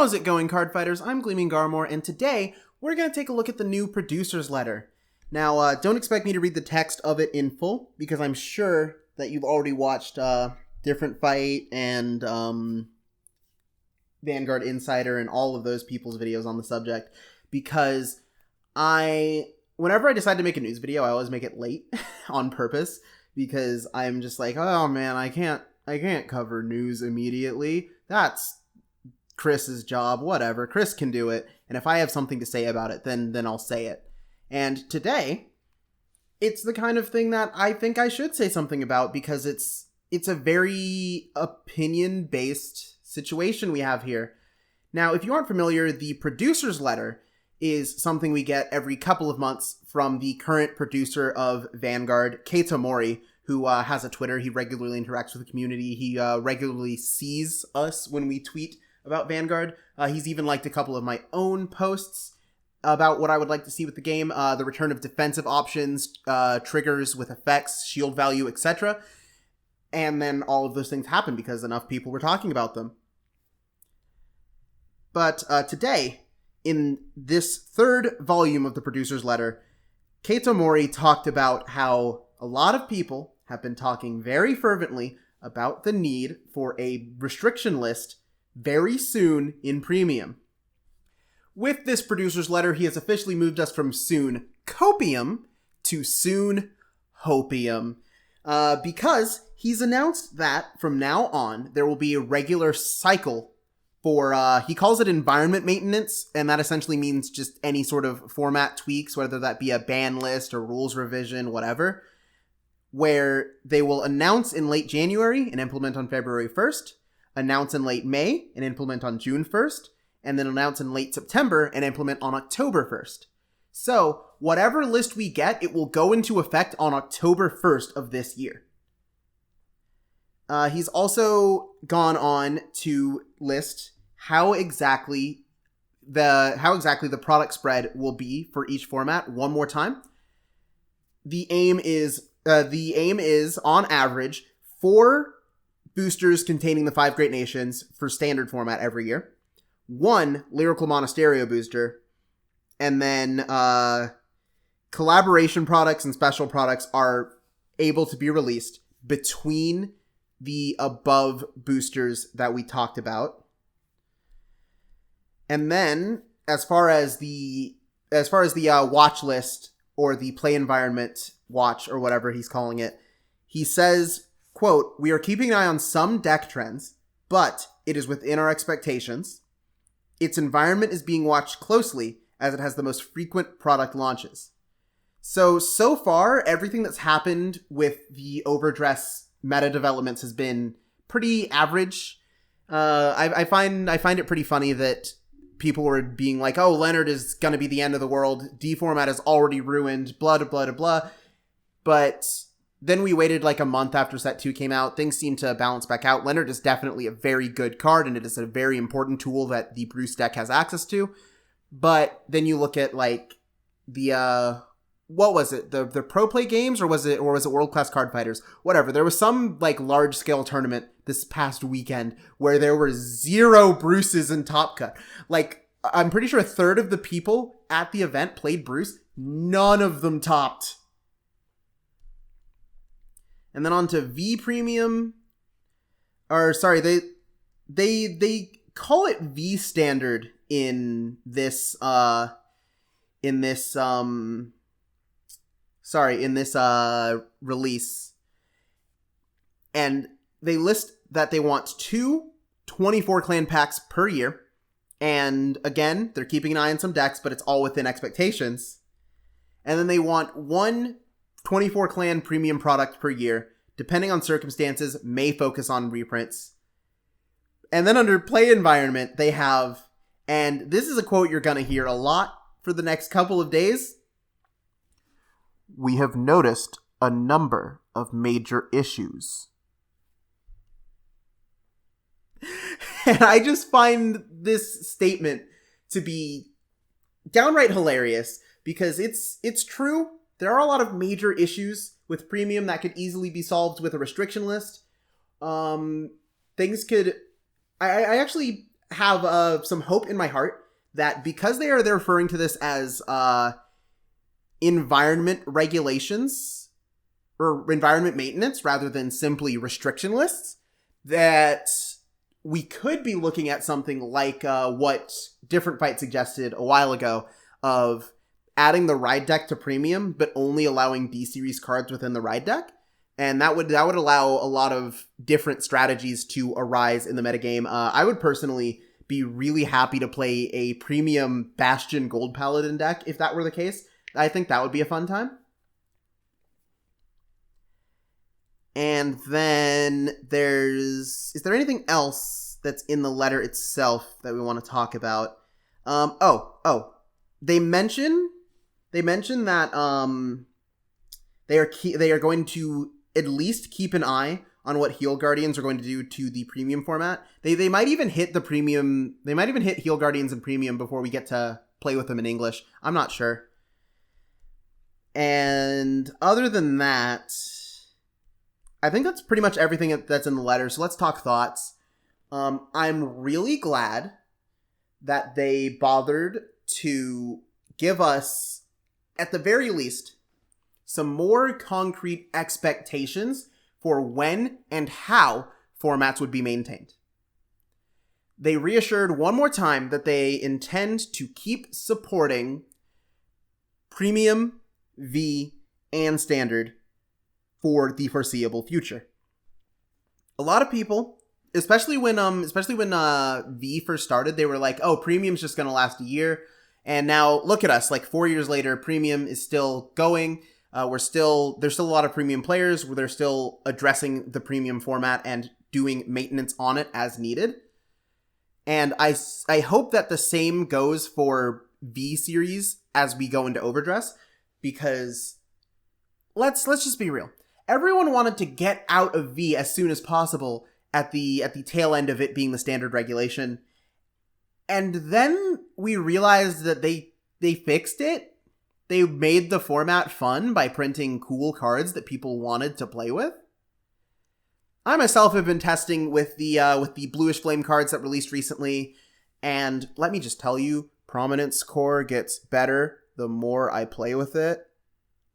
How's it going, Cardfighters? I'm Gleaming Garmore, and today we're going to take a look at the new producer's letter. Now, don't expect me to read the text of it in full, because I'm sure that you've already watched Different Fight and Vanguard Insider and all of those people's videos on the subject, because whenever I decide to make a news video, I always make it late on purpose, because I'm just like, oh man, I can't cover news immediately. That's Chris's job, whatever. Chris can do it, and if I have something to say about it, then I'll say it. And today, it's the kind of thing that I think I should say something about, because it's a very opinion-based situation we have here. Now, if you aren't familiar, the producer's letter is something we get every couple of months from the current producer of Vanguard, Keita Mori, who has a Twitter. He regularly interacts with the community. He regularly sees us when we tweet about Vanguard. He's even liked a couple of my own posts about what I would like to see with the game, the return of defensive options, triggers with effects, shield value, etc. And then all of those things happened because enough people were talking about them. But today, in this third volume of the producer's letter, Keita Mori talked about how a lot of people have been talking very fervently about the need for a restriction list very soon in Premium. With this producer's letter, he has officially moved us from soon copium to soon hopium, because he's announced that from now on there will be a regular cycle for, he calls it environment maintenance, and that essentially means just any sort of format tweaks, whether that be a ban list or rules revision, whatever, where they will announce in late January and implement on February 1st, announce in late May and implement on June 1st, and then announce in late September and implement on October 1st. So, whatever list we get, it will go into effect on October 1st of this year. He's also gone on to list how exactly the product spread will be for each format one more time. The aim is on average 4 boosters containing the 5 Great Nations for standard format every year, 1 Lyrical Monasterio booster, and then collaboration products and special products are able to be released between the above boosters that we talked about. And then, as far as the watch list, or the play environment watch, or whatever he's calling it, he says, quote, "We are keeping an eye on some deck trends, but it is within our expectations. Its environment is being watched closely, as it has the most frequent product launches." So far, everything that's happened with the Overdress meta developments has been pretty average. I find it pretty funny that people were being like, oh, Leonard is going to be the end of the world. D format is already ruined, blah, blah, blah, blah. But then we waited like a month after Set 2 came out. Things seemed to balance back out. Leonard is definitely a very good card, and it is a very important tool that the Bruce deck has access to. But then you look at like the, what was it? The Pro Play games, or was it World Class Card Fighters? Whatever. There was some like large scale tournament this past weekend where there were 0 Bruces in Top Cut. Like, I'm pretty sure a third of the people at the event played Bruce. None of them topped. And then on to V Premium. Or sorry, they call it V Standard in this release. And they list that they want 2 24 clan packs per year. And again, they're keeping an eye on some decks, but it's all within expectations. And then they want 1 24 clan premium product per year, depending on circumstances, may focus on reprints. And then under play environment, they have, and this is a quote you're going to hear a lot for the next couple of days, "We have noticed a number of major issues." And I just find this statement to be downright hilarious, because it's true. There are a lot of major issues with Premium that could easily be solved with a restriction list. Things could... I actually have some hope in my heart that because they're referring to this as environment regulations or environment maintenance rather than simply restriction lists, that we could be looking at something like what Different Fight suggested a while ago of adding the ride deck to premium, but only allowing B-series cards within the ride deck. And that would allow a lot of different strategies to arise in the metagame. I would personally be really happy to play a premium Bastion Gold Paladin deck if that were the case. I think that would be a fun time. And then is there anything else that's in the letter itself that we want to talk about? They mention that they are going to at least keep an eye on what Heal Guardians are going to do to the premium format. They might even hit the premium. They might even hit Heal Guardians in premium before we get to play with them in English. I'm not sure. And other than that, I think that's pretty much everything that's in the letter. So let's talk thoughts. I'm really glad that they bothered to give us, at the very least, some more concrete expectations for when and how formats would be maintained. They reassured one more time that they intend to keep supporting Premium, V, and Standard for the foreseeable future. A lot of people, especially when V first started, they were like, "Oh, Premium's just going to last a year." And now look at us, like 4 years later, Premium is still going. There's still a lot of Premium players where they're still addressing the Premium format and doing maintenance on it as needed. And I hope that the same goes for V series as we go into Overdress, because let's just be real. Everyone wanted to get out of V as soon as possible at the tail end of it being the standard regulation. And then we realized that they fixed it. They made the format fun by printing cool cards that people wanted to play with. I myself have been testing with the Bluish Flame cards that released recently, and let me just tell you, Prominence Core gets better the more I play with it.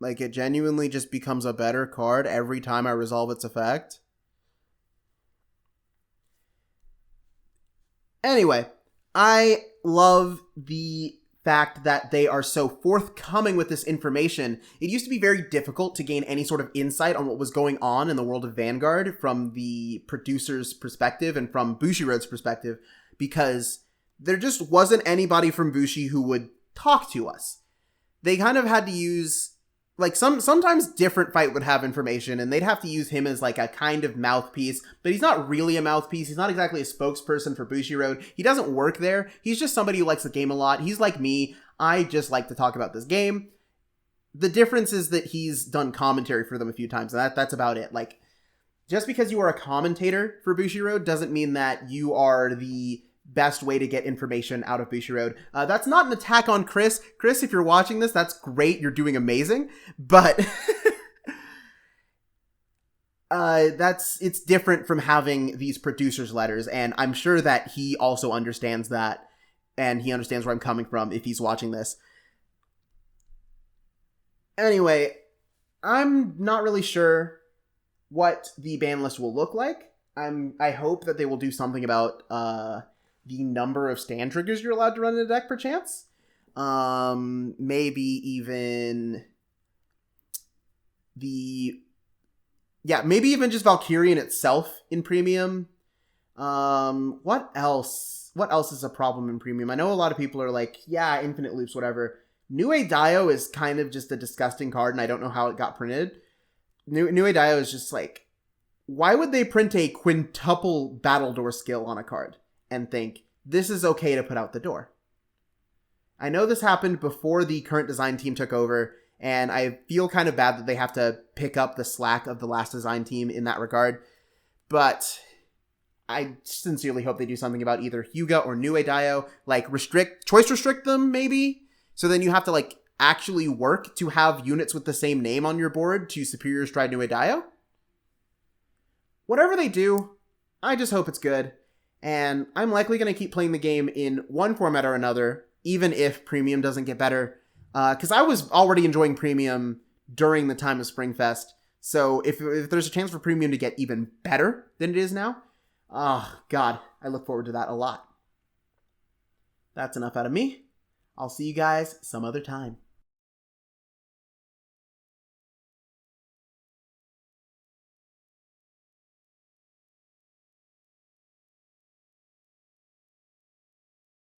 Like, it genuinely just becomes a better card every time I resolve its effect. Anyway, I love the fact that they are so forthcoming with this information. It used to be very difficult to gain any sort of insight on what was going on in the world of Vanguard from the producer's perspective and from Bushiroad's perspective, because there just wasn't anybody from Bushi who would talk to us. They kind of had to use, like, sometimes Different Fight would have information, and they'd have to use him as, like, a kind of mouthpiece, but he's not really a mouthpiece. He's not exactly a spokesperson for Bushiroad. He doesn't work there. He's just somebody who likes the game a lot. He's like me. I just like to talk about this game. The difference is that he's done commentary for them a few times, and that's about it. Like, just because you are a commentator for Bushiroad doesn't mean that you are the best way to get information out of Bushiroad. That's not an attack on Chris. Chris, if you're watching this, that's great. You're doing amazing. But it's different from having these producers' letters, and I'm sure that he also understands that, and he understands where I'm coming from if he's watching this. Anyway, I'm not really sure what the ban list will look like. I hope that they will do something about the number of stand triggers you're allowed to run in a deck per chance. Maybe even maybe even just Valkyrian itself in premium. What else? What else is a problem in premium? I know a lot of people are like, yeah, infinite loops, whatever. Nue Dio is kind of just a disgusting card, and I don't know how it got printed. Nue Dio is just like, why would they print a quintuple Battledore skill on a card and think, this is okay to put out the door? I know this happened before the current design team took over, and I feel kind of bad that they have to pick up the slack of the last design team in that regard, but I sincerely hope they do something about either Hyuga or Nue Dio, like choice restrict them, maybe? So then you have to, like, actually work to have units with the same name on your board to Superior Stride Nue Dio? Whatever they do, I just hope it's good. and I'm likely going to keep playing the game in one format or another, even if Premium doesn't get better, because I was already enjoying Premium during the time of Springfest. So if there's a chance for Premium to get even better than it is now, oh god, I look forward to that a lot. That's enough out of me. I'll see you guys some other time.